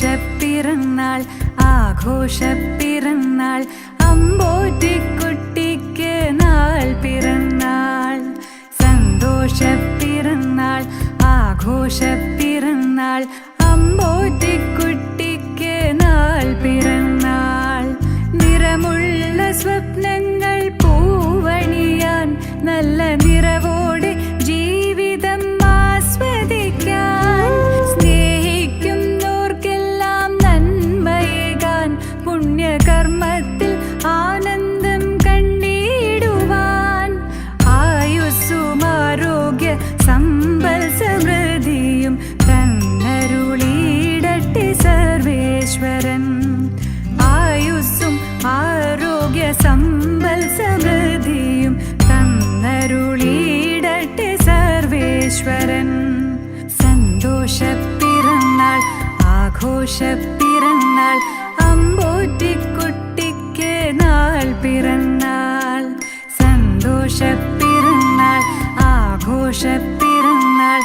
സന്തോഷപ്പിറന്നാൾ ആഘോഷപ്പിറന്നാൾ അമ്പോറ്റിക്കുട്ടിക്ക് നാൾ പിറന്നാൾ. സന്തോഷപ്പിറന്നാൾ ആഘോഷപ്പിറന്നാൾ അമ്പോറ്റിക്കുട്ടിക്ക് നാൾ പിറന്നാൾ. നിറമുള്ള സ്വപ്നങ്ങൾ പൂവണിയാൻ നല്ല നിറവോടെ ജീവിതം ആസ്വദിക്കാൻ സ്നേഹിക്കുന്നോർക്കെല്ലാം നന്മയേകാൻ പുണ്യകർമ്മത്തിൽ ആനന്ദം കണ്ടിടുവാൻ ആയുസ്സും ആരോഗ്യ സമ്പൽ സമൃദ്ധിയും തന്നരുളിയിടട്ടെ സർവേശ്വരൻ. ആയുസ്സും ആരോഗ്യ സമ്പൽ സമൃദ്ധിയും തന്നരുളിയിടട്ടെ സർവേശ്വരൻ. സന്തോഷപ്പിറന്നാൾ ആഘോഷപ്പിറന്നാൾ അമ്പോറ്റിക്കുട്ടിക്ക് നാൾ പിറന്നാൾ. സന്തോഷപ്പിറന്നാൾ ആഘോഷപ്പിറന്നാൾ